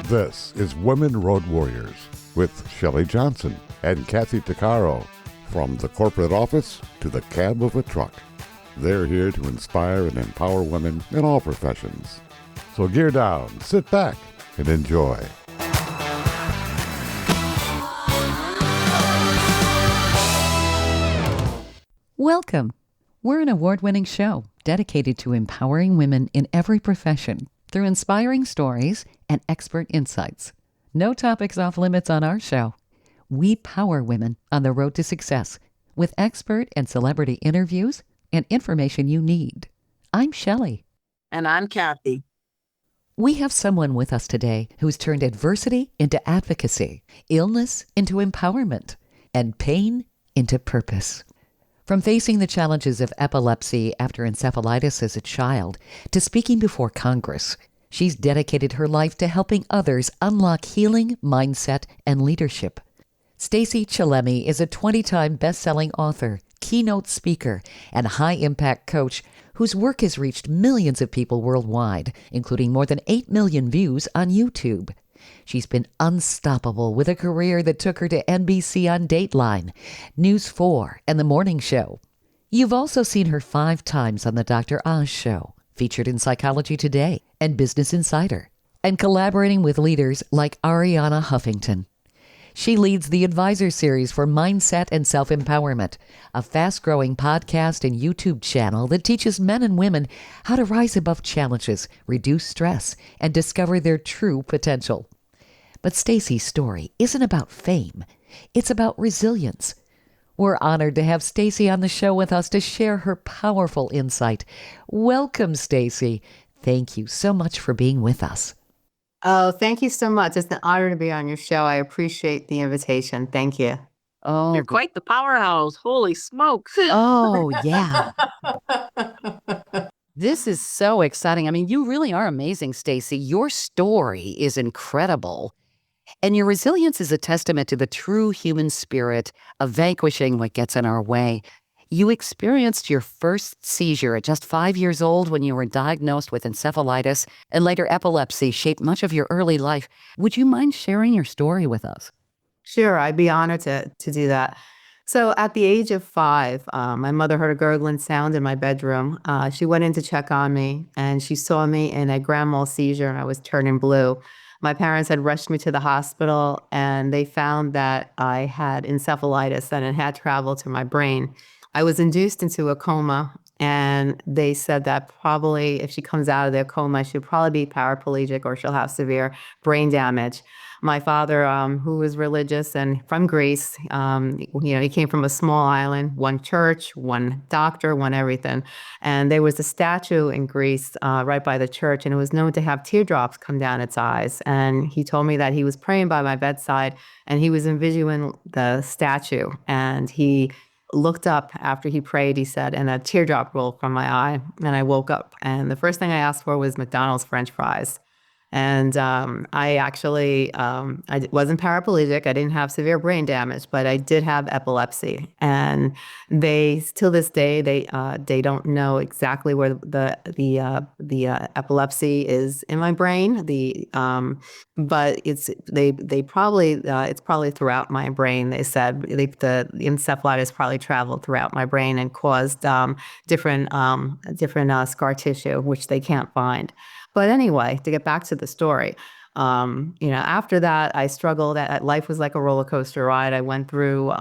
This is Women Road Warriors with Shelley Johnson and Kathy Tuccaro. From the corporate office to the cab of a truck, they're here to inspire and empower women in all professions. So gear down, sit back, and enjoy. Welcome. We're an award-winning show dedicated to empowering women in every profession through inspiring stories and expert insights. No topics off limits on our show. We power women on the road to success with expert and celebrity interviews and information you need. I'm Shelley. And I'm Kathy. We have someone with us today who's turned adversity into advocacy, illness into empowerment, and pain into purpose. From facing the challenges of epilepsy after encephalitis as a child to speaking before Congress, she's dedicated her life to helping others unlock healing, mindset, and leadership. Stacey Chillemi is a 20-time best-selling author, keynote speaker, and high-impact coach whose work has reached millions of people worldwide, including more than 8 million views on YouTube. She's been unstoppable with a career that took her to NBC on Dateline, News 4, and The Morning Show. You've also seen her 5 times on The Dr. Oz Show, featured in Psychology Today and Business Insider, and collaborating with leaders like Arianna Huffington. She leads the Advisor Series for Mindset and Self-Empowerment, a fast-growing podcast and YouTube channel that teaches men and women how to rise above challenges, reduce stress, and discover their true potential. But Stacey's story isn't about fame. It's about resilience. We're honored to have Stacey on the show with us to share her powerful insight. Welcome, Stacey. Thank you so much for being with us. Oh, thank you so much. It's an honor to be on your show. I appreciate the invitation. Thank you. Oh, You're quite the powerhouse. Holy smokes. Oh, yeah. This is so exciting. I mean, you really are amazing, Stacey. Your story is incredible. And your resilience is a testament to the true human spirit of vanquishing what gets in our way. You experienced your first seizure at just 5 years old when you were diagnosed with encephalitis, and later epilepsy shaped much of your early life. Would you mind sharing your story with us? Sure, I'd be honored to do that. So at the age of 5, my mother heard a gurgling sound in my bedroom. She went in to check on me, and she saw me in a grand mal seizure, and I was turning blue. My parents had rushed me to the hospital, and they found that I had encephalitis and it had traveled to my brain. I was induced into a coma, and they said that probably if she comes out of their coma, she'll probably be paraplegic or she'll have severe brain damage. My father, who was religious and from Greece, he came from a small island, one church, one doctor, one everything. And there was a statue in Greece right by the church, and it was known to have teardrops come down its eyes. And he told me that he was praying by my bedside, and he was envisioning the statue. And he looked up after he prayed, he said, and a teardrop rolled from my eye. And I woke up, and the first thing I asked for was McDonald's French fries. And I actually, I wasn't paraplegic. I didn't have severe brain damage, but I did have epilepsy. And they, till this day, they don't know exactly where the epilepsy is in my brain. But it's probably throughout my brain. They said the encephalitis probably traveled throughout my brain and caused different scar tissue, which they can't find. But anyway, to get back to the story, after that, I struggled. Life was like a roller coaster ride. I went through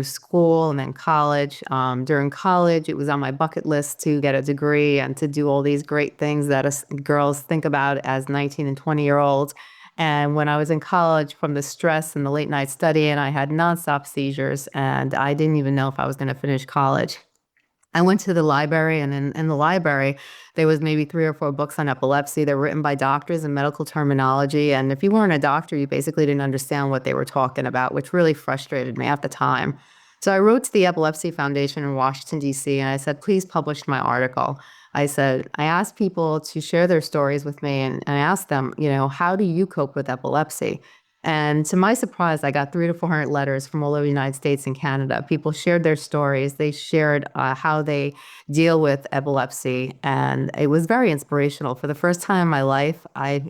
school and then college. During college, it was on my bucket list to get a degree and to do all these great things that girls think about as 19 and 20-year-olds. And when I was in college, from the stress and the late night studying, I had nonstop seizures, and I didn't even know if I was going to finish college. I went to the library, and in the library, there was maybe 3 or 4 books on epilepsy. They were written by doctors in medical terminology. And if you weren't a doctor, you basically didn't understand what they were talking about, which really frustrated me at the time. So I wrote to the Epilepsy Foundation in Washington, D.C., and I said, please publish my article. I asked people to share their stories with me, and I asked them, how do you cope with epilepsy? And to my surprise, I got 300 to 400 letters from all over the United States and Canada. People shared their stories. They shared how they deal with epilepsy. And it was very inspirational. For the first time in my life, I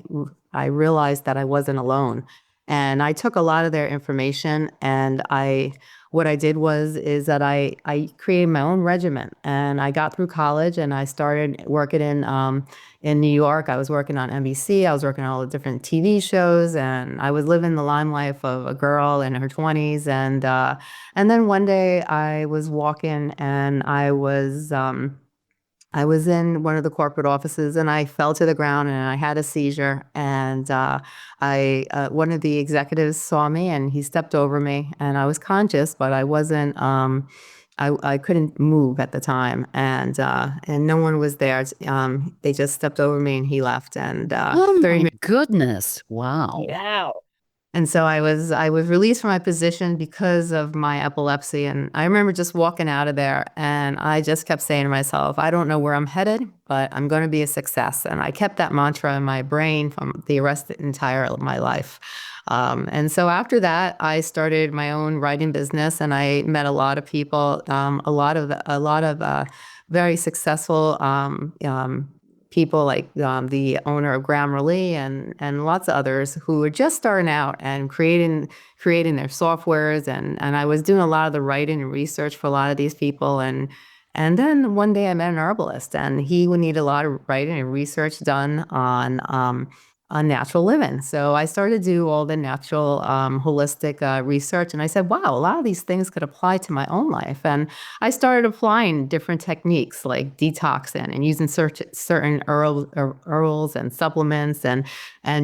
I realized that I wasn't alone. And I took a lot of their information, and what I did is that I created my own regimen, and I got through college, and I started working in New York. I was working on NBC. I was working on all the different TV shows, and I was living the lime life of a girl in her 20s. And then one day I was walking, and I was in one of the corporate offices, and I fell to the ground, and I had a seizure. And one of the executives saw me, and he stepped over me, and I was conscious, but I wasn't. I couldn't move at the time, and no one was there. They just stepped over me, and he left. And Oh 30 my goodness. Wow. yeah. And so I was released from my position because of my epilepsy. And I remember just walking out of there, and I just kept saying to myself, I don't know where I'm headed, but I'm going to be a success. And I kept that mantra in my brain from the rest of the entire of my life. And so after that, I started my own writing business, and I met a lot of people, a lot of very successful people, like the owner of Grammarly, and lots of others who were just starting out and creating their softwares, and I was doing a lot of the writing and research for a lot of these people. And then one day I met an herbalist, and he would need a lot of writing and research done on natural living. So I started to do all the natural holistic research, and I said, wow, a lot of these things could apply to my own life. And I started applying different techniques like detoxing and using certain herbs and supplements, and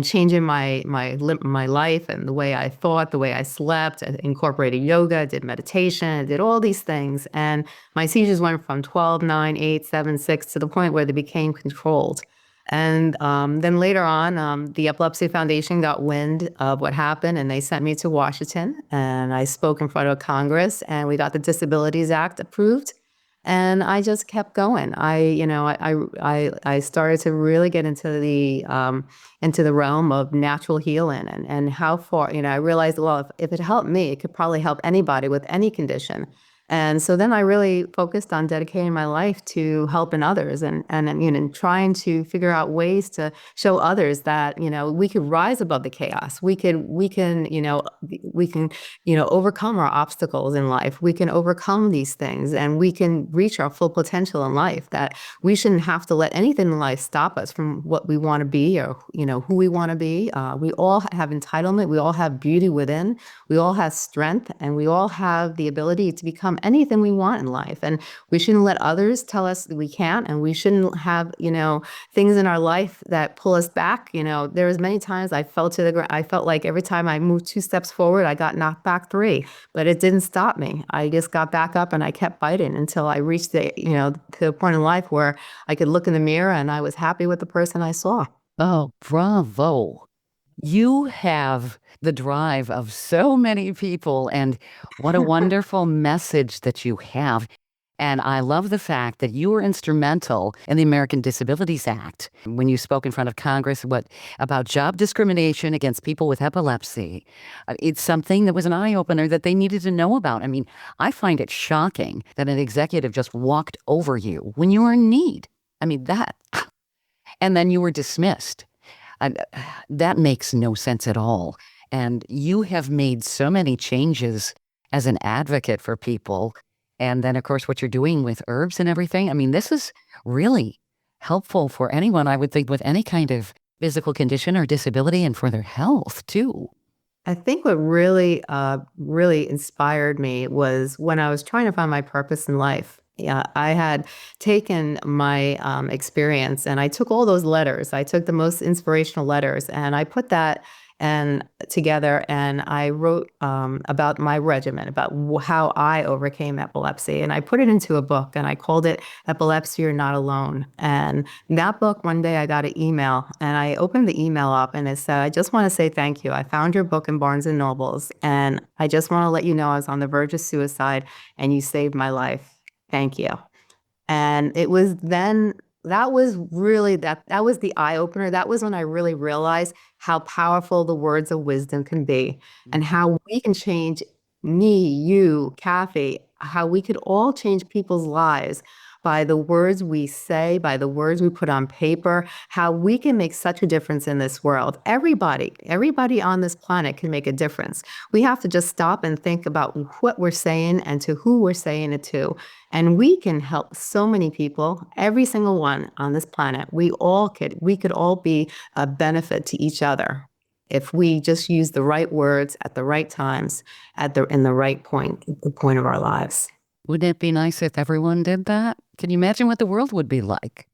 changing my life and the way I thought, the way I slept. I incorporated yoga, did meditation, did all these things. And my seizures went from 12, 9, 8, 7, 6 to the point where they became controlled. And then later on, the Epilepsy Foundation got wind of what happened, and they sent me to Washington, and I spoke in front of Congress, and we got the Disabilities Act approved. And I just kept going. I started to really get into the realm of natural healing, and how far, I realized, well, if it helped me, it could probably help anybody with any condition. And so then I really focused on dedicating my life to helping others, and trying to figure out ways to show others that, we could rise above the chaos. We can overcome our obstacles in life. We can overcome these things, and we can reach our full potential in life, that we shouldn't have to let anything in life stop us from what we want to be, or, who we want to be. We all have entitlement. We all have beauty within. We all have strength, and we all have the ability to become anything we want in life. And we shouldn't let others tell us that we can't, and we shouldn't have, things in our life that pull us back. There was many times I fell to the ground. I felt like every time I moved 2 steps forward, I got knocked back 3, but it didn't stop me. I just got back up, and I kept fighting until I reached to the point in life where I could look in the mirror, and I was happy with the person I saw. Oh, bravo. You have the drive of so many people, and what a wonderful message that you have. And I love the fact that you were instrumental in the American Disabilities Act when you spoke in front of Congress about job discrimination against people with epilepsy. It's something that was an eye-opener that they needed to know about. I mean, I find it shocking that an executive just walked over you when you were in need. I mean, and then you were dismissed. That makes no sense at all. And you have made so many changes as an advocate for people. And then, of course, what you're doing with herbs and everything. I mean, this is really helpful for anyone, I would think, with any kind of physical condition or disability, and for their health, too. I think what really, really inspired me was when I was trying to find my purpose in life. Yeah, I had taken my experience, and I took all those letters. I took the most inspirational letters, and I put that together, and I wrote about my regimen, about how I overcame epilepsy. And I put it into a book, and I called it Epilepsy, You're Not Alone. And that book, one day I got an email, and I opened the email up, and it said, I just want to say thank you. I found your book in Barnes and Nobles, and I just want to let you know I was on the verge of suicide, and you saved my life. Thank you. And it was then, that was really, that was the eye opener. That was when I really realized how powerful the words of wisdom can be, and how we can change, me, you, Kathy, how we could all change people's lives by the words we say, by the words we put on paper, how we can make such a difference in this world. Everybody on this planet can make a difference. We have to just stop and think about what we're saying and to who we're saying it to. And we can help so many people, every single one on this planet. We could all be a benefit to each other if we just use the right words at the right times, in the right point, the point of our lives. Wouldn't it be nice if everyone did that? Can you imagine what the world would be like?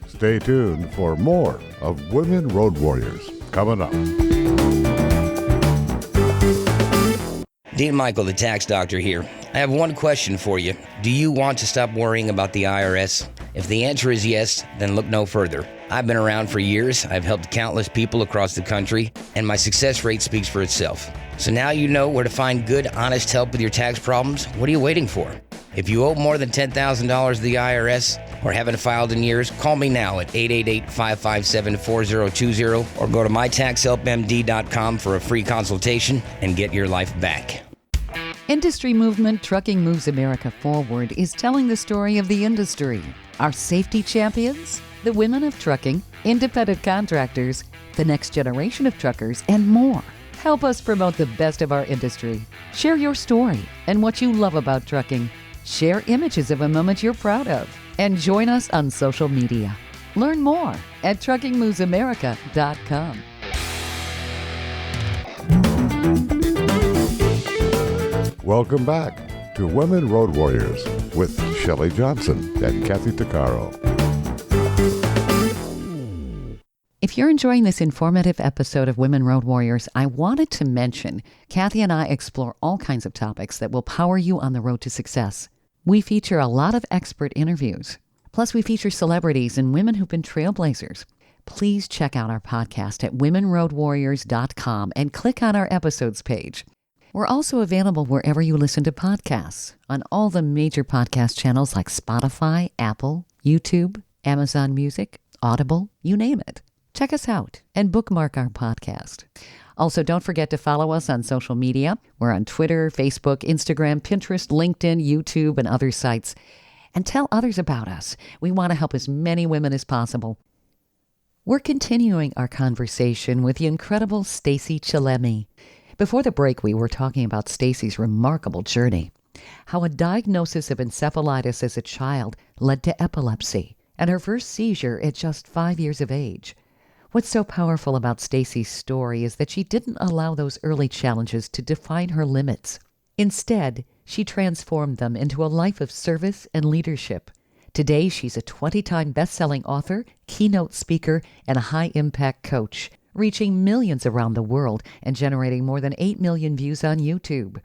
Stay tuned for more of Women Road Warriors coming up. Dean Michael, the tax doctor here. I have one question for you. Do you want to stop worrying about the IRS? If the answer is yes, then look no further. I've been around for years. I've helped countless people across the country, and my success rate speaks for itself. So now you know where to find good, honest help with your tax problems. What are you waiting for? If you owe more than $10,000 to the IRS or haven't filed in years, call me now at 888-557-4020 or go to mytaxhelpmd.com for a free consultation and get your life back. Industry movement Trucking Moves America Forward is telling the story of the industry. Our safety champions, the women of trucking, independent contractors, the next generation of truckers, and more. Help us promote the best of our industry. Share your story and what you love about trucking. Share images of a moment you're proud of. And join us on social media. Learn more at truckingmovesamerica.com. Welcome back to Women Road Warriors with Shelley Johnson and Kathy Tuccaro. If you're enjoying this informative episode of Women Road Warriors, I wanted to mention Kathy and I explore all kinds of topics that will power you on the road to success. We feature a lot of expert interviews. Plus, we feature celebrities and women who've been trailblazers. Please check out our podcast at womenroadwarriors.com and click on our episodes page. We're also available wherever you listen to podcasts, on all the major podcast channels like Spotify, Apple, YouTube, Amazon Music, Audible, you name it. Check us out and bookmark our podcast. Also, don't forget to follow us on social media. We're on Twitter, Facebook, Instagram, Pinterest, LinkedIn, YouTube, and other sites. And tell others about us. We want to help as many women as possible. We're continuing our conversation with the incredible Stacey Chillemi. Before the break, we were talking about Stacy's remarkable journey, how a diagnosis of encephalitis as a child led to epilepsy, and her first seizure at just 5 years of age. What's so powerful about Stacy's story is that she didn't allow those early challenges to define her limits. Instead, she transformed them into a life of service and leadership. Today, she's a 20-time best-selling author, keynote speaker, and a high-impact coach, reaching millions around the world and generating more than 8 million views on YouTube.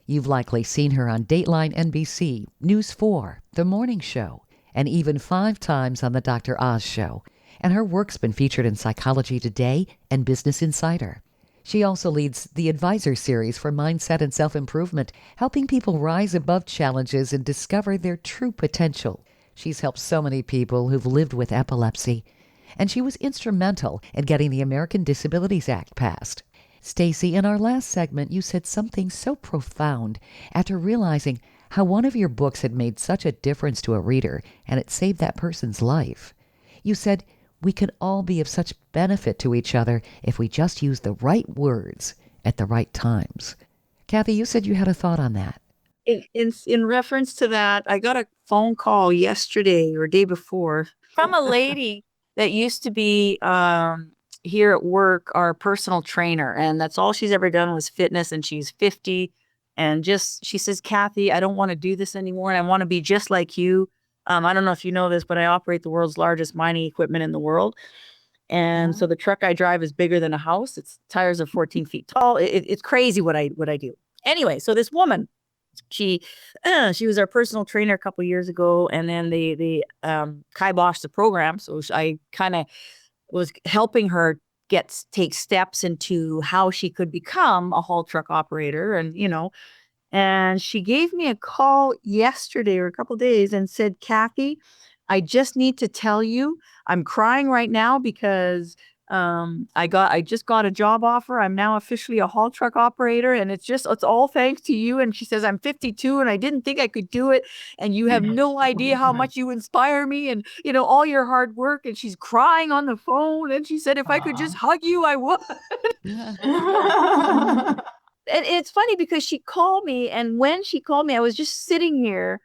You've likely seen her on Dateline NBC, News 4, The Morning Show, and even 5 times on The Dr. Oz Show. And her work's been featured in Psychology Today and Business Insider. She also leads the Advisor Series for Mindset and Self-Improvement, helping people rise above challenges and discover their true potential. She's helped so many people who've lived with epilepsy, and she was instrumental in getting the American Disabilities Act passed. Stacy, in our last segment, you said something so profound after realizing how one of your books had made such a difference to a reader and it saved that person's life. You said, we can all be of such benefit to each other if we just use the right words at the right times. Kathy, you said you had a thought on that. In reference to that, I got a phone call yesterday or day before from a lady that used to be here at work, our personal trainer. And that's all she's ever done was fitness. And she's 50. And she says, Kathy, I don't want to do this anymore. And I want to be just like you. I don't know if you know this, but I operate the world's largest mining equipment in the world. And so the truck I drive is bigger than a house. Its tires are 14 feet tall. It's crazy what I do. Anyway, so this woman, she was our personal trainer a couple of years ago, and then they kiboshed the program. So I kind of was helping her take steps into how she could become a haul truck operator, and she gave me a call yesterday or a couple of days and said, Kathy, I just need to tell you, I'm crying right now because I just got a job offer. I'm now officially a haul truck operator, and it's all thanks to you. And she says, I'm 52 and I didn't think I could do it. And you have no idea how much you inspire me and, all your hard work. And she's crying on the phone. And she said, if I could just hug you, I would. And it's funny because she called me, and when she called me, I was just sitting here,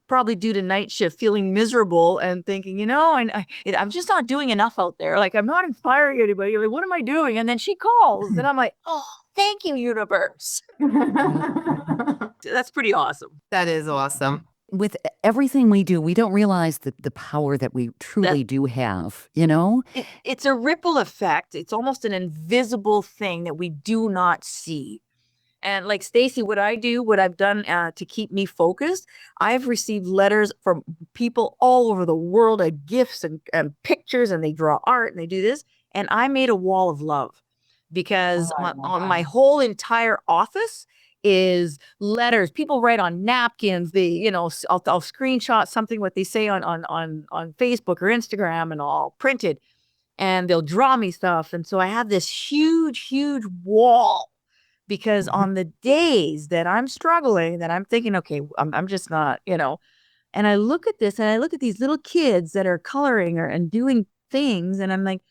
probably due to night shift, feeling miserable and thinking, I'm just not doing enough out there. Like, I'm not inspiring anybody. Like, what am I doing? And then she calls, and I'm like, oh, thank you, universe. That's pretty awesome. That is awesome. With everything we do, we don't realize the power that we truly do have, It's a ripple effect. It's almost an invisible thing that we do not see. And like Stacy, what I've done to keep me focused, I've received letters from people all over the world, gifts and pictures, and they draw art and they do this. And I made a wall of love because on my whole entire office is letters. People write on napkins. I'll screenshot something what they say on Facebook or Instagram, and all printed, and they'll draw me stuff. And so I have this huge, huge wall, because on the days that I'm struggling, that I'm thinking, okay, I'm just not, and I look at this and I look at these little kids that are coloring and doing things, and I'm like,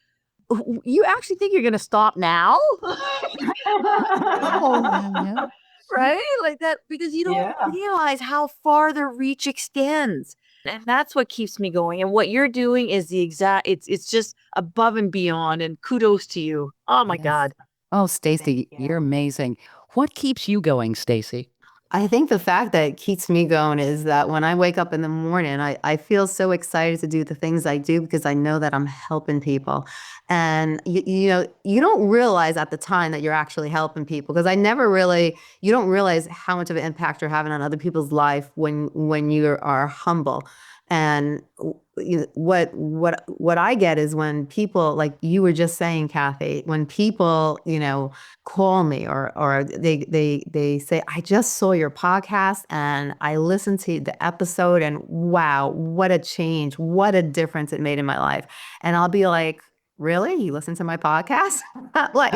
you actually think you're going to stop now? Right? Like that, because you don't realize how far the reach extends. And that's what keeps me going. And what you're doing is it's just above and beyond. And kudos to you. Oh my God. Oh, Stacy, you're amazing. What keeps you going, Stacy? I think the fact that keeps me going is that when I wake up in the morning, I feel so excited to do the things I do because I know that I'm helping people. And you don't realize at the time that you're actually helping people, because you don't realize how much of an impact you're having on other people's life when you are humble. And what I get is when people, like you were just saying, Kathy, when people, call me or they say, I just saw your podcast and I listened to the episode, and wow, what a change, what a difference it made in my life. And I'll be like, really? You listen to my podcast? Like,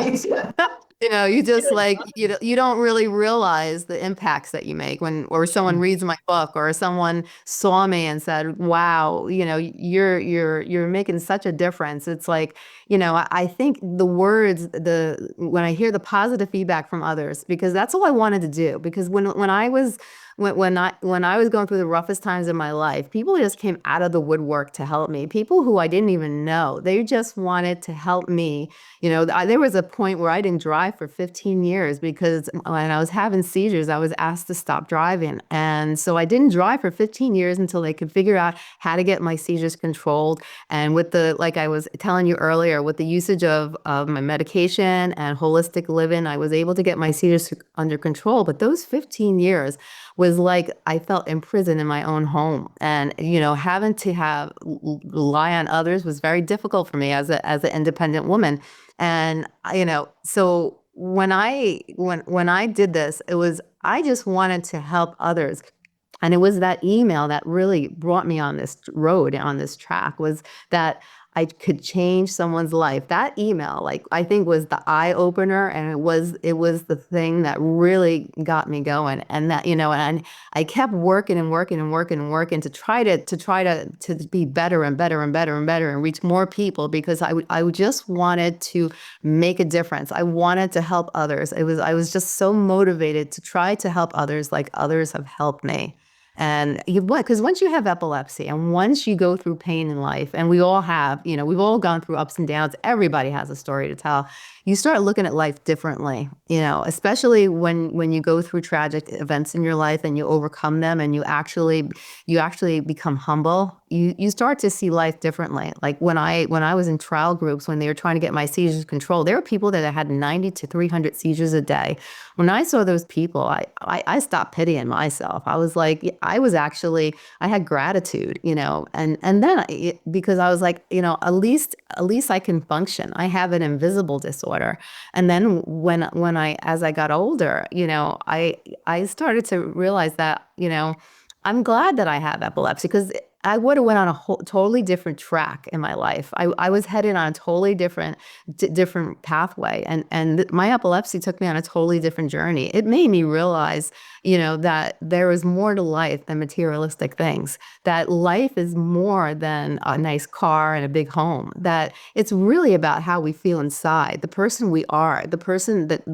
you just like, you don't really realize the impacts that you make or someone reads my book, or someone saw me and said, wow, you're making such a difference. It's like, I think the words, when I hear the positive feedback from others, because that's all I wanted to do. Because when I was going through the roughest times in my life, people just came out of the woodwork to help me. People who I didn't even know, they just wanted to help me. There was a point where I didn't drive for 15 years because when I was having seizures, I was asked to stop driving. And so I didn't drive for 15 years until they could figure out how to get my seizures controlled. And like I was telling you earlier, with the usage of my medication and holistic living, I was able to get my seizures under control. But those 15 years was like I felt imprisoned in my own home, and having to rely on others was very difficult for me as an independent woman. And so when I did this, I just wanted to help others. And it was that email that really brought me on this road, on this track, was that I could change someone's life. That email, I think, was the eye opener, and it was the thing that really got me going. And that, and I kept working and working and working and working to try to be better and better and better and better and reach more people, because I just wanted to make a difference. I wanted to help others. I was just so motivated to try to help others like others have helped me. And because once you have epilepsy and once you go through pain in life, and we all have, we've all gone through ups and downs. Everybody has a story to tell. You start looking at life differently, especially when you go through tragic events in your life and you overcome them and you actually become humble. You start to see life differently. Like when I was in trial groups, when they were trying to get my seizures controlled, there were people that had 90 to 300 seizures a day. When I saw those people, I stopped pitying myself. I was like, I had gratitude, and then because I was like, at least I can function. I have an invisible disorder. And then as I got older, I started to realize that, I'm glad that I have epilepsy, because I would have went on a totally different track in my life. I was headed on a totally different pathway, and my epilepsy took me on a totally different journey. It made me realize, that there is more to life than materialistic things. That life is more than a nice car and a big home. That it's really about how we feel inside, the person we are, the person that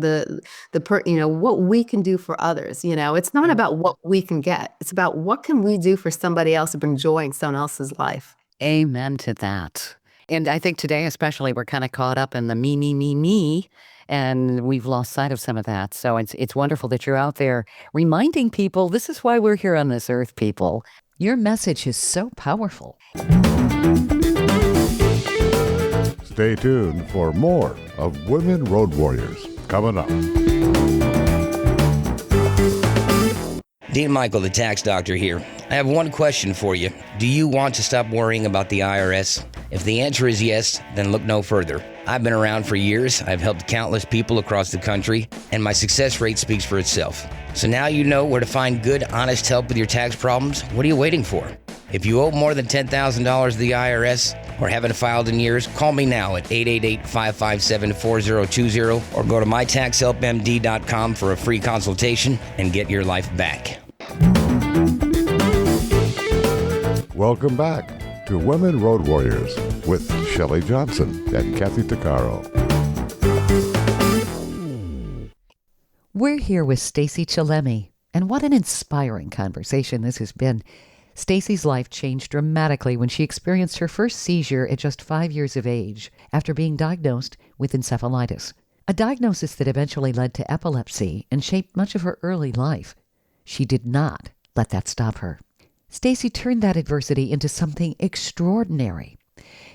what we can do for others. It's not about what we can get. It's about what can we do for somebody else to bring joy in someone else's life. Amen to that. And I think today especially we're kind of caught up in the me, and we've lost sight of some of that. So it's wonderful that you're out there reminding people this is why we're here on this earth, people. Your message is so powerful. Stay tuned for more of Women Road Warriors coming up. Dean Michael, the tax doctor here. I have one question for you. Do you want to stop worrying about the IRS? If the answer is yes, then look no further. I've been around for years. I've helped countless people across the country, and my success rate speaks for itself. So now you know where to find good, honest help with your tax problems. What are you waiting for? If you owe more than $10,000 to the IRS or haven't filed in years, call me now at 888-557-4020 or go to mytaxhelpmd.com for a free consultation and get your life back. Welcome back to Women Road Warriors with Shelley Johnson and Kathy Tuccaro. We're here with Stacey Chillemi, and what an inspiring conversation this has been. Stacy's life changed dramatically when she experienced her first seizure at just 5 years of age after being diagnosed with encephalitis, a diagnosis that eventually led to epilepsy and shaped much of her early life. She did not let that stop her. Stacy turned that adversity into something extraordinary.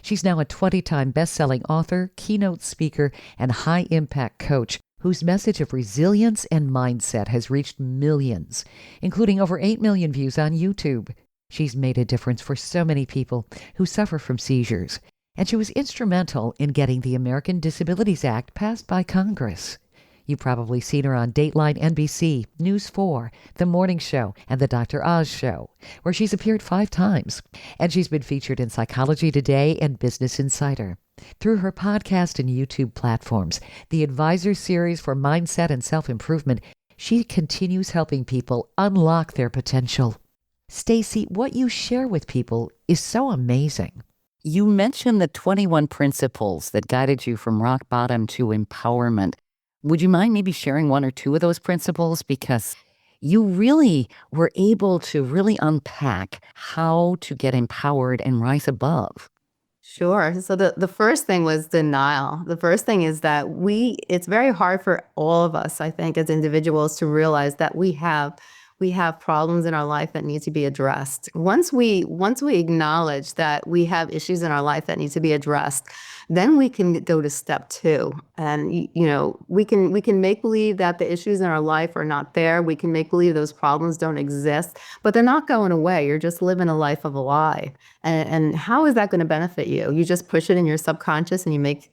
She's now a 20-time best-selling author, keynote speaker, and high-impact coach whose message of resilience and mindset has reached millions, including over 8 million views on YouTube. She's made a difference for so many people who suffer from seizures, and she was instrumental in getting the American Disabilities Act passed by Congress. You've probably seen her on Dateline NBC, News 4, The Morning Show, and The Dr. Oz Show, where she's appeared 5 times. And she's been featured in Psychology Today and Business Insider. Through her podcast and YouTube platforms, the Advisor Series for Mindset and Self-Improvement, she continues helping people unlock their potential. Stacy, what you share with people is so amazing. You mentioned the 21 principles that guided you from rock bottom to empowerment. Would you mind maybe sharing 1 or 2 of those principles? Because you really were able to really unpack how to get empowered and rise above. Sure. So the first thing was denial. The first thing is that it's very hard for all of us, I think, as individuals to realize that we have problems in our life that need to be addressed. Once we acknowledge that we have issues in our life that need to be addressed, then we can go to step 2. And we can make believe that the issues in our life are not there. We can make believe those problems don't exist, but they're not going away. You're just living a life of a lie. And how is that going to benefit you? You just push it in your subconscious and you make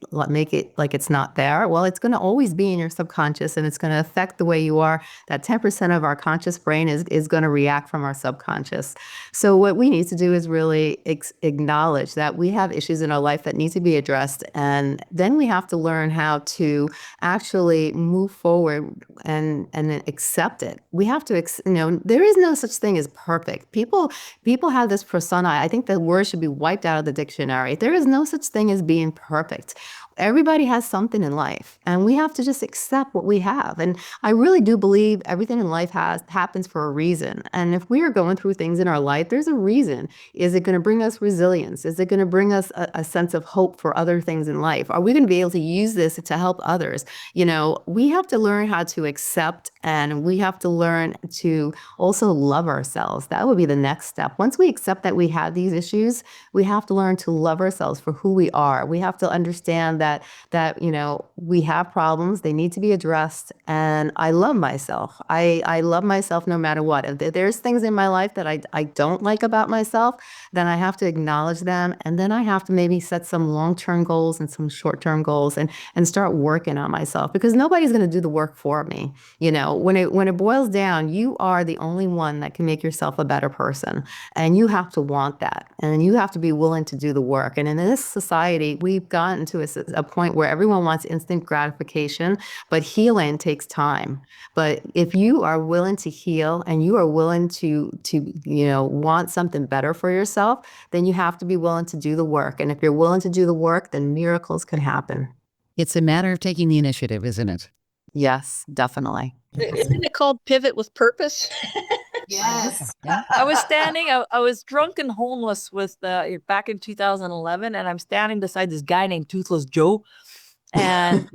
it like it's not there. Well, it's going to always be in your subconscious, and it's going to affect the way you are. That 10% of our conscious brain is going to react from our subconscious. So what we need to do is really acknowledge that we have issues in our life that need to be addressed. And then we have to learn how to actually move forward and accept it. We have to, there is no such thing as perfect. People have this persona. I think the word should be wiped out of the dictionary. There is no such thing as being perfect. Everybody has something in life, and we have to just accept what we have. And I really do believe everything in life happens for a reason. And if we are going through things in our life, there's a reason. Is it going to bring us resilience? Is it going to bring us a sense of hope for other things in life? Are we going to be able to use this to help others? We have to learn how to accept, and we have to learn to also love ourselves. That would be the next step. Once we accept that we have these issues, we have to learn to love ourselves for who we are. We have to understand that we have problems, they need to be addressed, and I love myself. I love myself no matter what. If there's things in my life that I don't like about myself, then I have to acknowledge them, and then I have to maybe set some long-term long-term goals and some short-term goals and start working on myself, because nobody's going to do the work for me. When it boils down, you are the only one that can make yourself a better person, and you have to want that, and you have to be willing to do the work. And in this society, we've gotten to a point where everyone wants instant gratification, but healing takes time. But if you are willing to heal and you are willing to want something better for yourself, then you have to be willing to do the work. And if you're willing to do the work, then miracles can happen. It's a matter of taking the initiative, isn't it? Yes, definitely. Isn't it called pivot with purpose? Yes. I was drunk and homeless back in 2011, and I'm standing beside this guy named Toothless Joe. And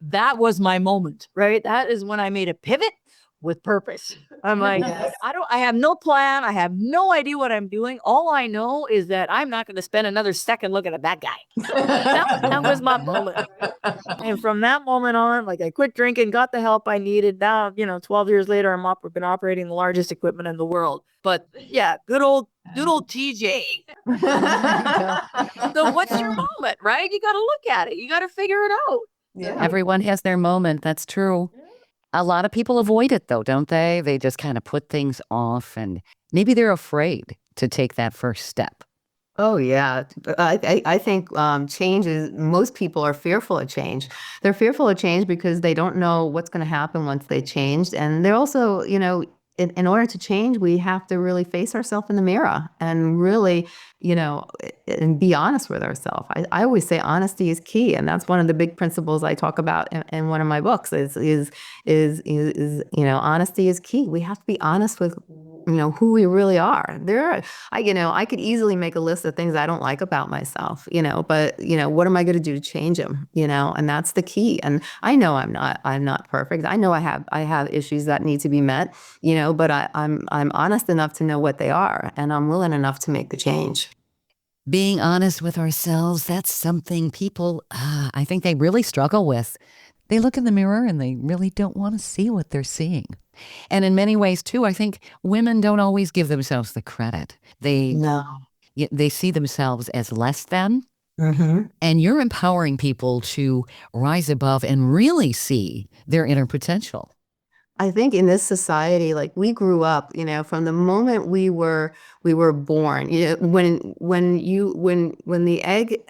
that was my moment, right? That is when I made a pivot with purpose. I'm like, I have no plan. I have no idea what I'm doing. All I know is that I'm not going to spend another second looking at that guy. That was my moment. And from that moment on, I quit drinking, got the help I needed. Now, 12 years later, I've been operating the largest equipment in the world. But yeah, good old TJ. So what's your moment, right? You got to look at it. You got to figure it out. Yeah. Everyone has their moment. That's true. A lot of people avoid it, though, don't they? They just kind of put things off, and maybe they're afraid to take that first step. Oh, yeah. I think change is, most people are fearful of change. They're fearful of change because they don't know what's going to happen once they changed. And they're also, in order to change, we have to really face ourselves in the mirror and really, and be honest with ourselves. I always say honesty is key. And that's one of the big principles I talk about in one of my books is honesty is key. We have to be honest with, who we really are. I could easily make a list of things I don't like about myself, but, what am I going to do to change them? And that's the key. And I know I'm not perfect. I know I have issues that need to be met, but I'm honest enough to know what they are, and I'm willing enough to make the change. Being honest with ourselves, that's something people, I think they really struggle with. They look in the mirror and they really don't want to see what they're seeing. And in many ways, too, I think women don't always give themselves the credit. They see themselves as less than. Mm-hmm. And you're empowering people to rise above and really see their inner potential. I think in this society, we grew up, from the moment we were born, when the egg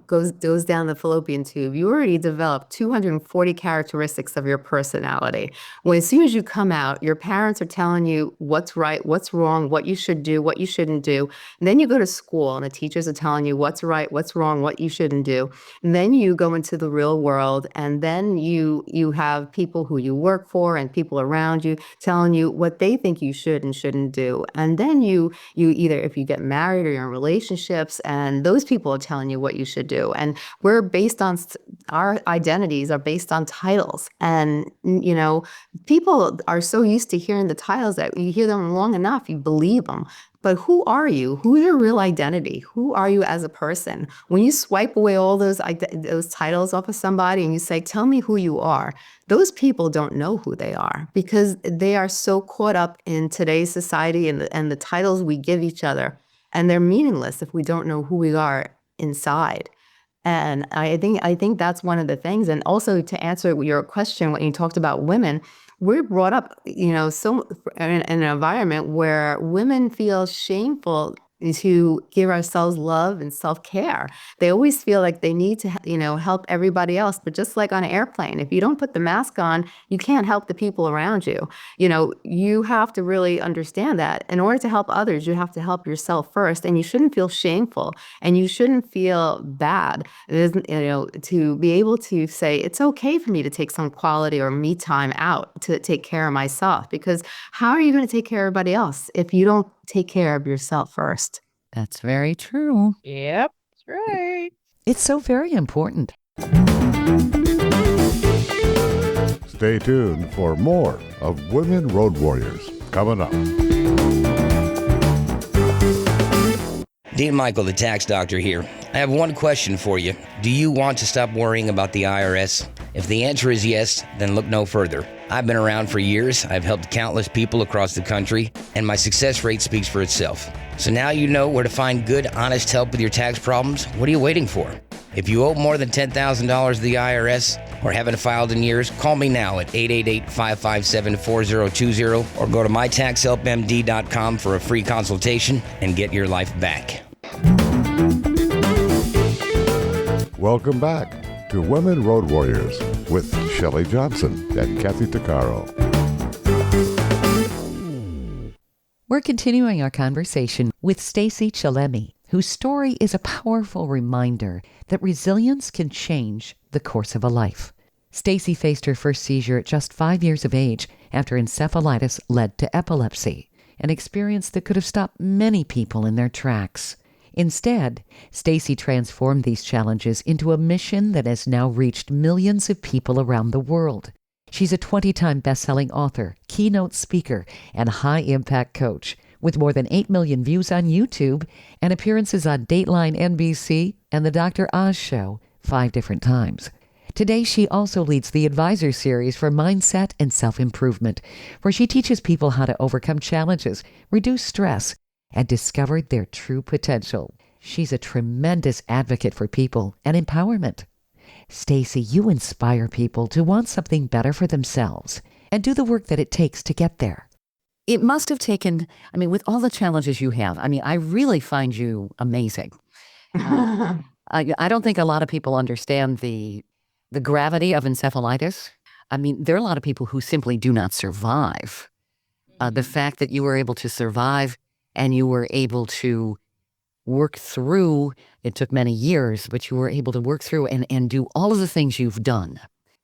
goes down the fallopian tube, you already develop 240 characteristics of your personality. As soon as you come out, your parents are telling you what's right, what's wrong, what you should do, what you shouldn't do. And then you go to school and the teachers are telling you what's right, what's wrong, what you shouldn't do. And then you go into the real world, and then you have people who you work for and people around you telling you what they think you should and shouldn't do. And then you either, if you get married or you're in relationships, and those people are telling you what you should do. And our identities are based on titles. And, people are so used to hearing the titles that you hear them long enough, you believe them. But who are you? Who's your real identity? Who are you as a person? When you swipe away all those titles off of somebody and you say, tell me who you are, those people don't know who they are because they are so caught up in today's society and the titles we give each other. And they're meaningless if we don't know who we are inside. And I think that's one of the things. And also, to answer your question, when you talked about women, we're brought up, so in an environment where women feel shameful to give ourselves love and self-care. They always feel like they need to, help everybody else. But just like on an airplane, if you don't put the mask on, you can't help the people around you. You have to really understand that in order to help others, you have to help yourself first. And you shouldn't feel shameful and you shouldn't feel bad. It isn't, to be able to say, it's okay for me to take some quality or me time out to take care of myself. Because how are you going to take care of everybody else if you don't take care of yourself first? That's very true. Yep, that's right. It's so very important. Stay tuned for more of Women Road Warriors coming up. Dean Michael, the tax doctor here. I have one question for you. Do you want to stop worrying about the IRS? If the answer is yes, then look no further. I've been around for years. I've helped countless people across the country, and my success rate speaks for itself. So now you know where to find good, honest help with your tax problems. What are you waiting for? If you owe more than $10,000 to the IRS or haven't filed in years, call me now at 888-557-4020 or go to mytaxhelpmd.com for a free consultation and get your life back. Welcome back to Women Road Warriors with Shelley Johnson and Kathy Tuccaro. We're continuing our conversation with Stacey Chillemi, whose story is a powerful reminder that resilience can change the course of a life. Stacy faced her first seizure at just 5 years of age after encephalitis led to epilepsy, an experience that could have stopped many people in their tracks. Instead, Stacy transformed these challenges into a mission that has now reached millions of people around the world. She's a 20-time best-selling author, keynote speaker, and high-impact coach, with more than 8 million views on YouTube and appearances on Dateline NBC and The Dr. Oz Show 5 different times. Today, she also leads the Advisor Series for Mindset and Self-Improvement, where she teaches people how to overcome challenges, reduce stress, and discover their true potential. She's a tremendous advocate for people and empowerment. Stacy, you inspire people to want something better for themselves and do the work that it takes to get there. It must have taken, with all the challenges you have, I really find you amazing. I don't think a lot of people understand the gravity of encephalitis. There are a lot of people who simply do not survive. The fact that you were able to survive and you were able to work through, it took many years, but you were able to work through and do all of the things you've done.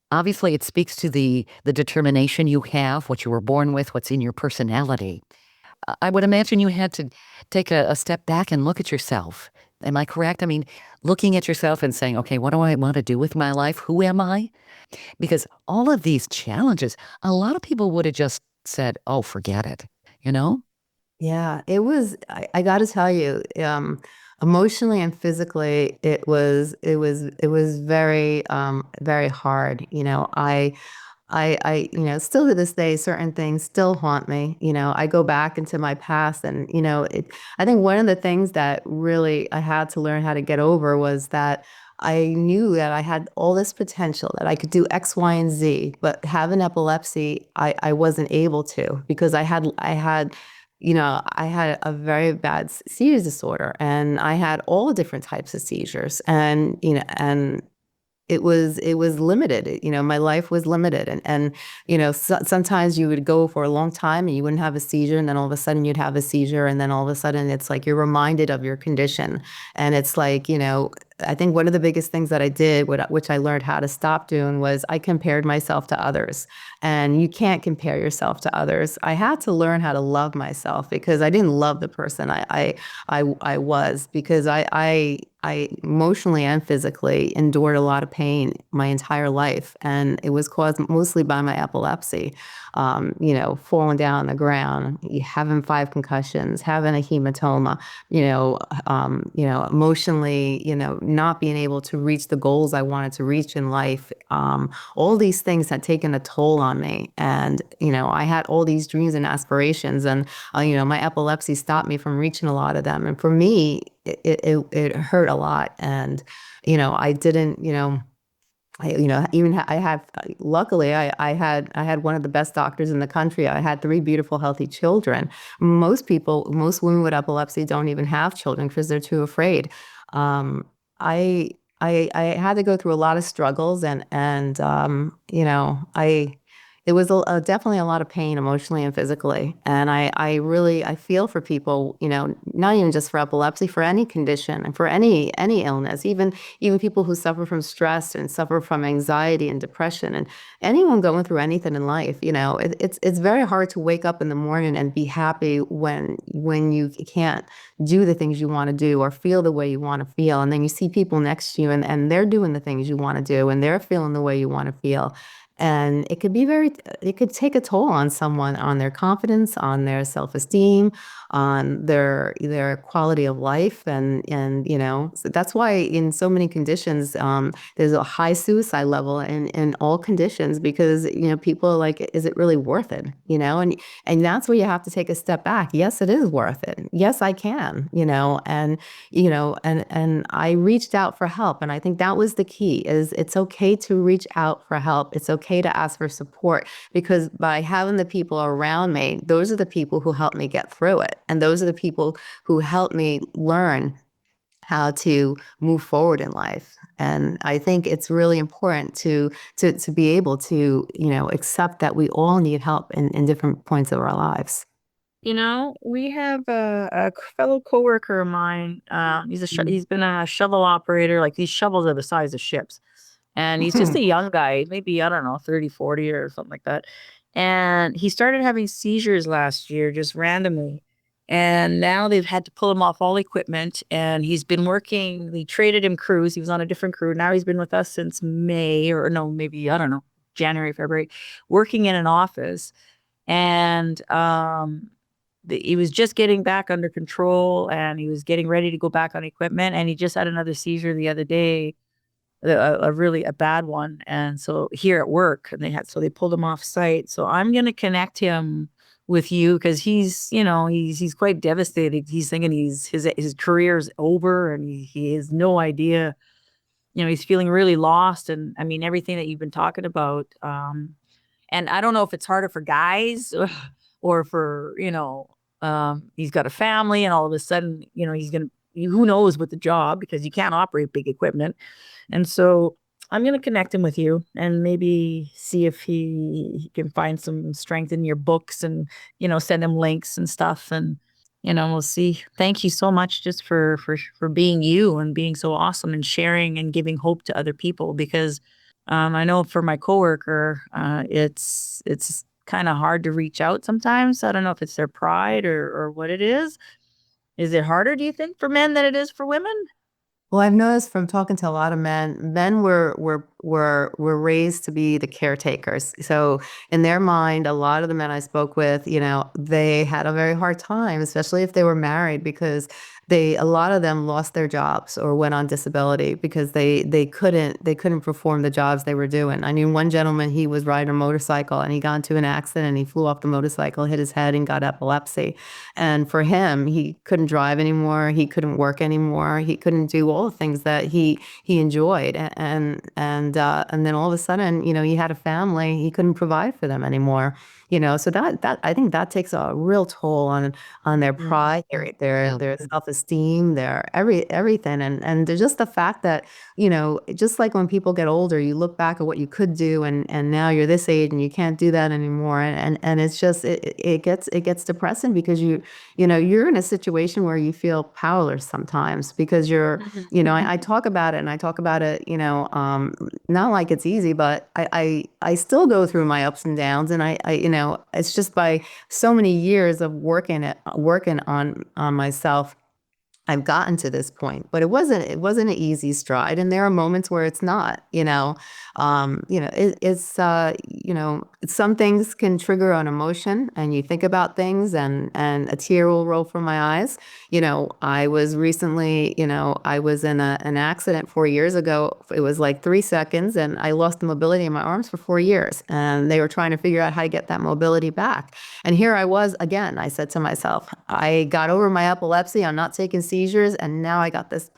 Obviously, it speaks to the determination you have, what you were born with, what's in your personality. I would imagine you had to take a step back and look at yourself. Am I correct? Looking at yourself and saying, okay, what do I want to do with my life? Who am I? Because all of these challenges, a lot of people would have just said, oh, forget it, Yeah, it was, I got to tell you, emotionally and physically, it was very, very hard. Still to this day, certain things still haunt me. I go back into my past and, I think one of the things that really I had to learn how to get over was that I knew that I had all this potential, that I could do X, Y, and Z, but having epilepsy, I wasn't able to because I had a very bad seizure disorder, and I had all different types of seizures, and it was limited. My life was limited, and sometimes you would go for a long time and you wouldn't have a seizure, and then all of a sudden you'd have a seizure, and then all of a sudden it's like you're reminded of your condition, and it's like I think one of the biggest things that I did, which I learned how to stop doing, was I compared myself to others. And you can't compare yourself to others. I had to learn how to love myself because I didn't love the person I was, because I emotionally and physically endured a lot of pain my entire life. And it was caused mostly by my epilepsy. Falling down on the ground, having 5 concussions, having a hematoma, emotionally, not being able to reach the goals I wanted to reach in life. All these things had taken a toll on me. And, I had all these dreams and aspirations, and, my epilepsy stopped me from reaching a lot of them. And for me, it hurt a lot. And, I didn't, luckily I had one of the best doctors in the country. I had 3 beautiful, healthy children. Most women with epilepsy don't even have children because they're too afraid. I had to go through a lot of struggles, and it was definitely a lot of pain emotionally and physically. And I feel for people, not even just for epilepsy, for any condition and for any illness, even people who suffer from stress and suffer from anxiety and depression, and anyone going through anything in life. It's very hard to wake up in the morning and be happy when you can't do the things you want to do or feel the way you want to feel. And then you see people next to you and they're doing the things you want to do and they're feeling the way you want to feel. And it could be it could take a toll on someone, on their confidence, on their self-esteem, on their quality of life. And so that's why in so many conditions, there's a high suicide level in all conditions, because, people are like, is it really worth it? And that's where you have to take a step back. Yes, it is worth it. Yes, I can, and I reached out for help. And I think that was the key, is it's okay to reach out for help. It's okay to ask for support, because by having the people around me, those are the people who helped me get through it. And those are the people who helped me learn how to move forward in life. And I think it's really important to be able to, accept that we all need help in different points of our lives. We have a fellow coworker of mine. He's been a shovel operator. Like, these shovels are the size of ships. And he's just a young guy, maybe, I don't know, 30, 40 or something like that. And he started having seizures last year, just randomly. And now they've had to pull him off all equipment. And he's been working, they traded him crews. He was on a different crew. Now he's been with us since May, or no, maybe, I don't know, January, February, working in an office. And he was just getting back under control, and he was getting ready to go back on equipment. And he just had another seizure the other day, a really bad one. And so here at work, and they pulled him off site. So I'm going to connect him with you, because he's quite devastated. He's thinking his career is over, and he has no idea. He's feeling really lost. And I mean, everything that you've been talking about. And I don't know if it's harder for guys or for, he's got a family, and all of a sudden, who knows with the job, because you can't operate big equipment. And so I'm going to connect him with you, and maybe see if he can find some strength in your books, and, send him links and stuff. And, we'll see. Thank you so much just for being you, and being so awesome, and sharing and giving hope to other people, because I know for my coworker, it's kind of hard to reach out sometimes. I don't know if it's their pride or what it is. Is it harder, do you think, for men than it is for women? Well, I've noticed from talking to a lot of men were raised to be the caretakers. So in their mind, a lot of the men I spoke with, they had a very hard time, especially if they were married, because a lot of them lost their jobs or went on disability because they couldn't perform the jobs they were doing. I knew one gentleman, he was riding a motorcycle, and he got into an accident, and he flew off the motorcycle, hit his head, and got epilepsy. And for him, he couldn't drive anymore. He couldn't work anymore. He couldn't do all the things that he enjoyed. And then all of a sudden, he had a family. He couldn't provide for them anymore. So that I think that takes a real toll on their pride, their self-esteem, their everything. And there's just the fact that, just like when people get older, you look back at what you could do, and now you're this age and you can't do that anymore. And it's just, it gets depressing, because you're in a situation where you feel powerless sometimes, because I talk about it, and I talk about it, not like it's easy, but I still go through my ups and downs, and I it's just by so many years of working on myself, I've gotten to this point. But it wasn't an easy stride, and there are moments where it's not. Some things can trigger an emotion, and you think about things, and a tear will roll from my eyes. I was recently, I was in an accident 4 years ago. It was like 3 seconds, and I lost the mobility in my arms for 4 years, and they were trying to figure out how to get that mobility back. And here I was again. I said to myself, I got over my epilepsy. I'm not taking seizures, and now I got this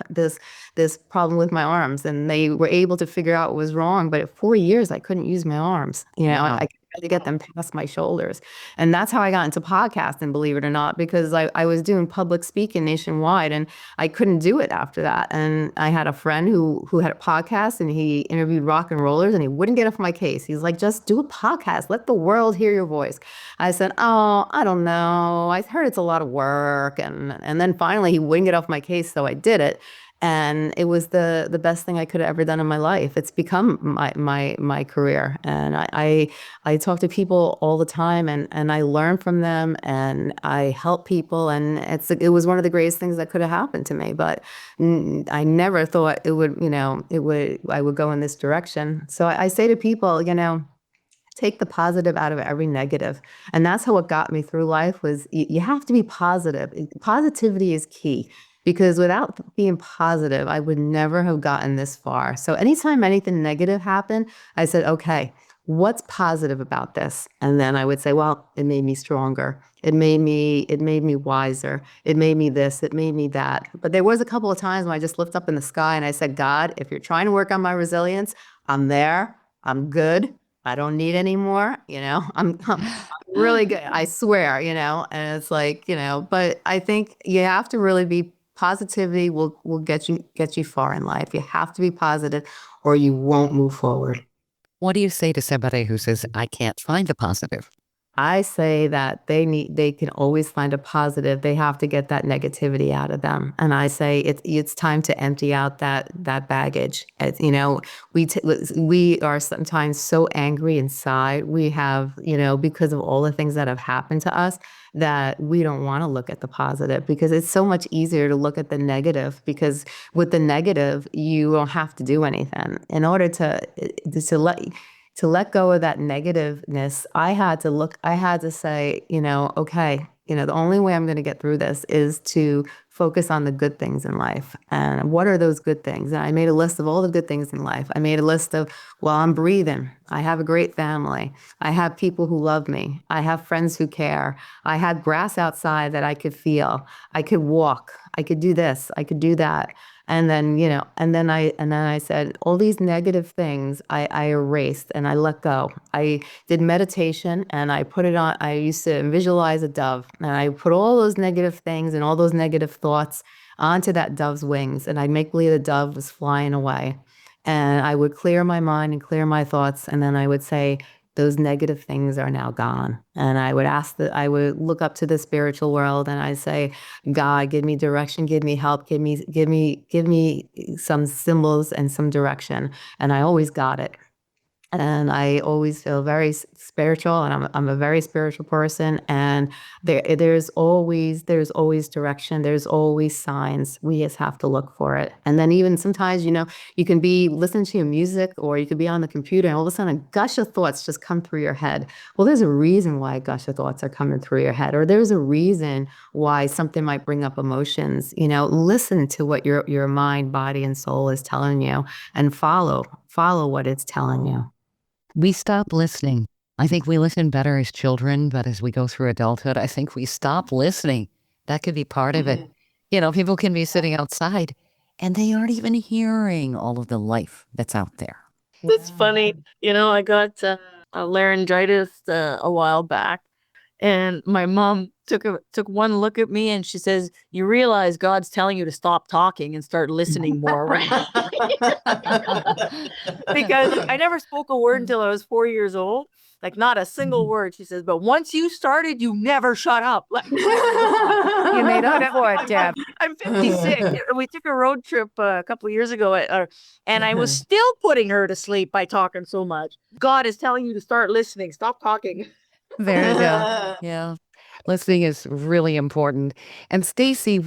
problem with my arms. And they were able to figure out what was wrong, but at 4 years I couldn't use my arms. I had to get them past my shoulders. And that's how I got into podcasting, believe it or not, because I was doing public speaking nationwide, and I couldn't do it after that. And I had a friend who had a podcast, and he interviewed rock and rollers, and he wouldn't get off my case. He's like, just do a podcast. Let the world hear your voice. I said, oh, I don't know. I heard it's a lot of work. And then finally he wouldn't get off my case, so I did it. And it was the best thing I could have ever done in my life. It's become my career. And I talk to people all the time, and I learn from them, and I help people. And it was one of the greatest things that could have happened to me. But I never thought I would go in this direction. So I say to people, take the positive out of every negative. And that's how it got me through life was you have to be positive. Positivity is key because without being positive, I would never have gotten this far. So anytime anything negative happened, I said, okay, what's positive about this? And then I would say, well, it made me stronger. It made me wiser. It made me this, it made me that. But there was a couple of times when I just looked up in the sky and I said, God, if you're trying to work on my resilience, I'm there. I'm good. I don't need any more, I'm really good. I swear, and it's like, but I think you have to really be positivity will get you far in life. You have to be positive or you won't move forward. What do you say to somebody who says, I can't find the positive? I say that they can always find a positive. They have to get that negativity out of them. And I say it's time to empty out that baggage. We are sometimes so angry inside. We have, because of all the things that have happened to us, that we don't want to look at the positive because it's so much easier to look at the negative because with the negative, you don't have to do anything. In order to let go of that negativeness, I had to say, okay, the only way I'm going to get through this is to focus on the good things in life. And what are those good things? And I made a list of all the good things in life. I made a list of, well, I'm breathing. I have a great family. I have people who love me. I have friends who care. I had grass outside that I could feel. I could walk. I could do this. I could do that. And then, and then I said, all these negative things I erased and I let go. I did meditation and I put it on. I used to visualize a dove and I put all those negative things and all those negative thoughts onto that dove's wings. And I'd make believe the dove was flying away. And I would clear my mind and clear my thoughts. And then I would say, those negative things are now gone. And I would look up to the spiritual world and I say, God, give me direction, give me help, give me some symbols and some direction. And I always got it. And I always feel very spiritual, and I'm a very spiritual person. And there's always direction. There's always signs. We just have to look for it. And then even sometimes, you can be listening to your music, or you could be on the computer, and all of a sudden a gush of thoughts just come through your head. Well, there's a reason why a gush of thoughts are coming through your head, or there's a reason why something might bring up emotions. Listen to what your mind, body, and soul is telling you, and follow what it's telling you. We stop listening. I think we listen better as children, but as we go through adulthood, I think we stop listening. That could be part of it. People can be sitting outside and they aren't even hearing all of the life that's out there. It's funny. I got a laryngitis a while back, and my mom took one look at me and she says, you realize God's telling you to stop talking and start listening more, right? Because I never spoke a word until I was 4 years old. Like, not a single word. She says, but once you started, you never shut up. Like, You made up for it, Deb. I'm 56. We took a road trip a couple of years ago, and I was still putting her to sleep by talking so much. God is telling you to start listening. Stop talking. There you go. Yeah. Listening is really important. And Stacy,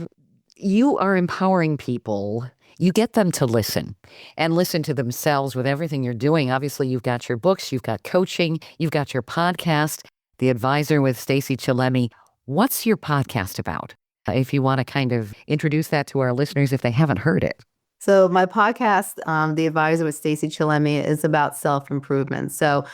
you are empowering people. You get them to listen and listen to themselves with everything you're doing. Obviously, you've got your books, you've got coaching, you've got your podcast, The Advisor with Stacey Chillemi. What's your podcast about? If you want to kind of introduce that to our listeners if they haven't heard it. So my podcast, The Advisor with Stacey Chillemi, is about self-improvement. So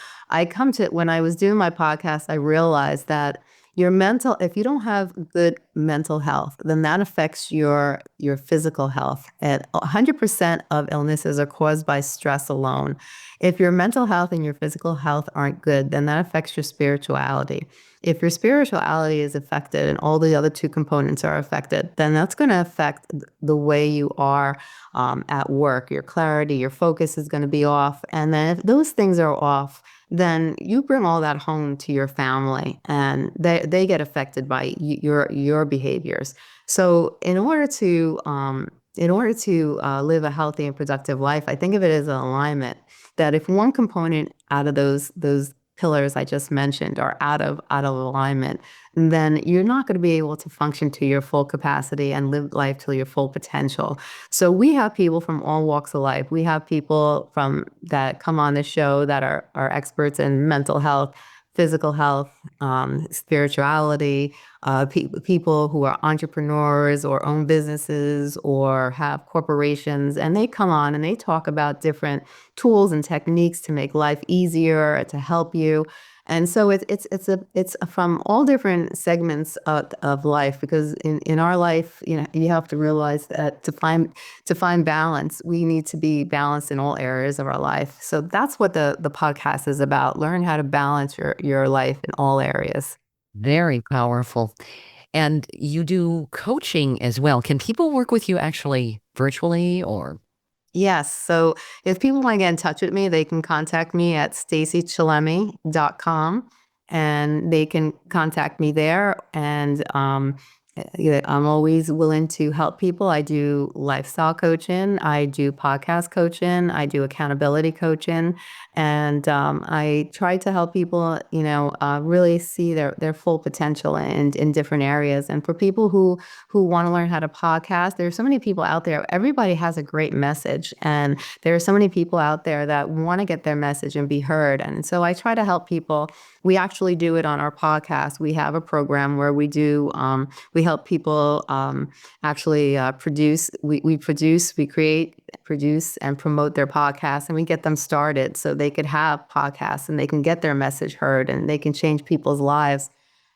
when I was doing my podcast, I realized that if you don't have good mental health, then that affects your physical health. And 100% of illnesses are caused by stress alone. If your mental health and your physical health aren't good, then that affects your spirituality. If your spirituality is affected and all the other two components are affected, then that's going to affect the way you are at work. Your clarity, your focus is going to be off. And then if those things are off, then you bring all that home to your family, and they get affected by your behaviors. So in order to live a healthy and productive life, I think of it as an alignment. That if one component out of those pillars I just mentioned are out of alignment, then you're not going to be able to function to your full capacity and live life to your full potential. So we have people from all walks of life. We have people from that come on the show that are experts in mental health, physical health, spirituality, people who are entrepreneurs or own businesses or have corporations, and they come on and they talk about different tools and techniques to make life easier, to help you. And so it's from all different segments of life, because in our life, you have to realize that to find balance, we need to be balanced in all areas of our life. So that's what the podcast is about. Learn how to balance your life in all areas. Very powerful. And you do coaching as well. Can people work with you actually virtually or? Yes. So if people want to get in touch with me, they can contact me at staceychillemi.com, and they can contact me there. And I'm always willing to help people. I do lifestyle coaching. I do podcast coaching. I do accountability coaching. And I try to help people, really see their full potential in different areas. And for people who want to learn how to podcast, there's so many people out there. Everybody has a great message. And there are so many people out there that want to get their message and be heard. And so I try to help people. We actually do it on our podcast. We have a program where we help people actually produce. We create, produce, and promote their podcasts, and we get them started so they could have podcasts and they can get their message heard and they can change people's lives.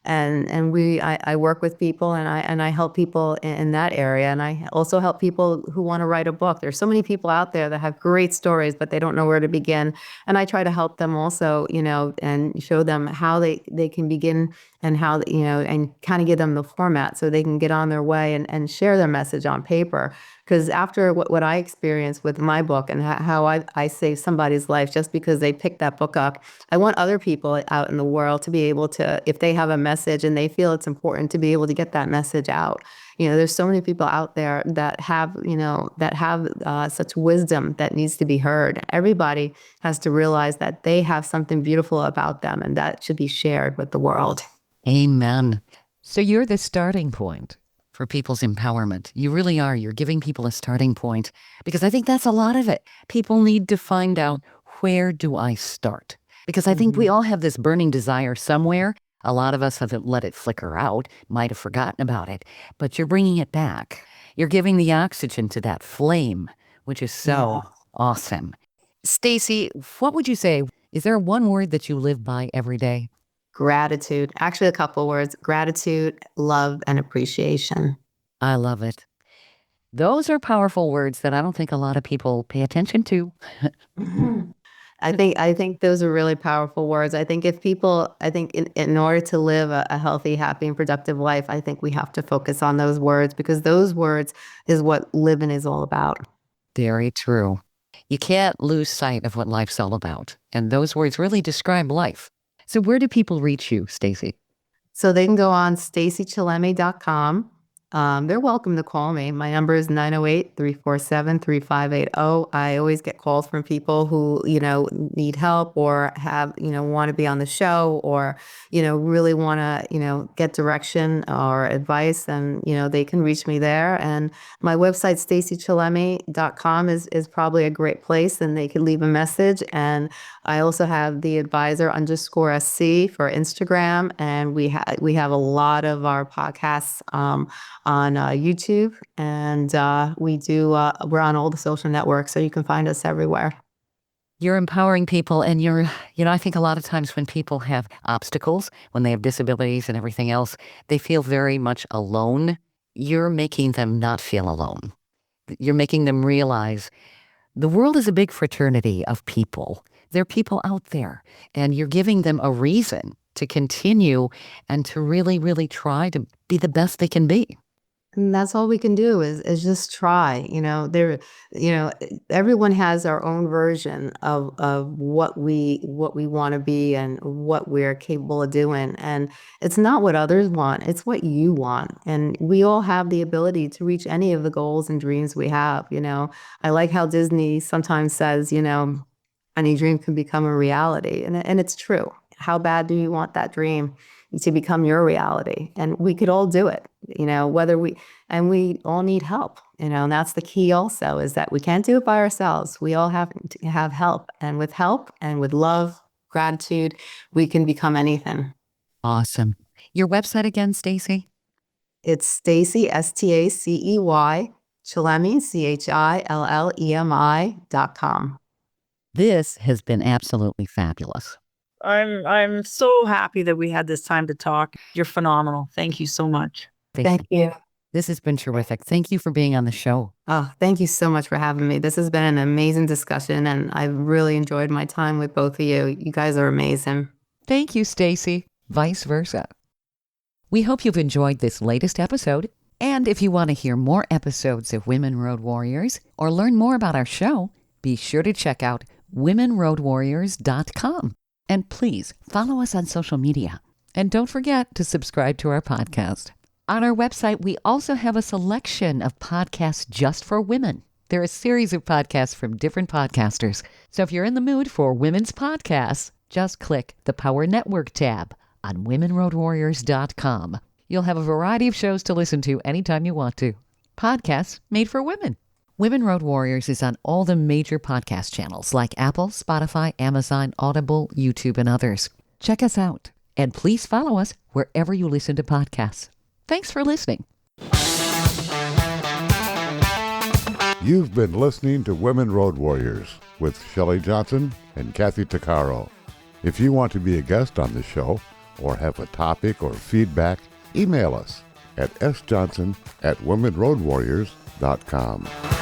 And I work with people and I help people in that area. And I also help people who want to write a book. There's so many people out there that have great stories, but they don't know where to begin. And I try to help them also, and show them how they can begin and how, and kind of give them the format so they can get on their way and share their message on paper. Because after what I experienced with my book and how I saved somebody's life just because they picked that book up, I want other people out in the world to be able to, if they have a message and they feel it's important, to be able to get that message out. There's so many people out there that have such wisdom that needs to be heard. Everybody has to realize that they have something beautiful about them, and that should be shared with the world. Amen. So you're the starting point for people's empowerment. You really are. You're giving people a starting point, because I think that's a lot of it. People need to find out, where do I start? Because I think we all have this burning desire somewhere. A lot of us have let it flicker out, might have forgotten about it, but you're bringing it back. You're giving the oxygen to that flame, which is so awesome. Stacy, what would you say? Is there one word that you live by every day? Gratitude. Actually, a couple of words: gratitude, love, and appreciation. I love it. Those are powerful words that I don't think a lot of people pay attention to. I think those are really powerful words. I think in order to live a healthy, happy, and productive life, I think we have to focus on those words, because those words is what living is all about. Very true. You can't lose sight of what life's all about. And those words really describe life. So where do people reach you, Stacy? So they can go on staceychillemi.com. They're welcome to call me. My number is 908-347-3580. I always get calls from people who, need help or have, want to be on the show or, really want to, get direction or advice. And, they can reach me there. And my website, staceychillemi.com is probably a great place, and they can leave a message. And I also have the advisor_SC for Instagram. And we have a lot of our podcasts on YouTube, and we're on all the social networks, so you can find us everywhere. You're empowering people, and I think a lot of times when people have obstacles, when they have disabilities and everything else, they feel very much alone. You're making them not feel alone. You're making them realize the world is a big fraternity of people. There are people out there, and you're giving them a reason to continue and to really, really try to be the best they can be. And that's all we can do is just try. Everyone has our own version of what we want to be and what we're capable of doing. And it's not what others want, it's what you want. And we all have the ability to reach any of the goals and dreams we have. I like how Disney sometimes says, any dream can become a reality. And it's true. how bad do you want that dream to become your reality? And we could all do it, we all need help, and that's the key also, is that we can't do it by ourselves. We all have to have help. And with love, gratitude, we can become anything. Awesome. Your website again, Stacy? It's Stacey, Stacey, Chillemi, CHILLEMI.com. This has been absolutely fabulous. I'm so happy that we had this time to talk. You're phenomenal. Thank you so much. Thank you. This has been terrific. Thank you for being on the show. Oh, thank you so much for having me. This has been an amazing discussion, and I've really enjoyed my time with both of you. You guys are amazing. Thank you, Stacy. Vice versa. We hope you've enjoyed this latest episode. And if you want to hear more episodes of Women Road Warriors or learn more about our show, be sure to check out womenroadwarriors.com. And please follow us on social media. And don't forget to subscribe to our podcast. On our website, we also have a selection of podcasts just for women. There are a series of podcasts from different podcasters. So if you're in the mood for women's podcasts, just click the Power Network tab on womenroadwarriors.com. You'll have a variety of shows to listen to anytime you want to. Podcasts made for women. Women Road Warriors is on all the major podcast channels like Apple, Spotify, Amazon, Audible, YouTube, and others. Check us out. And please follow us wherever you listen to podcasts. Thanks for listening. You've been listening to Women Road Warriors with Shelley Johnson and Kathy Tuccaro. If you want to be a guest on the show or have a topic or feedback, email us at sjohnson@womenroadwarriors.com.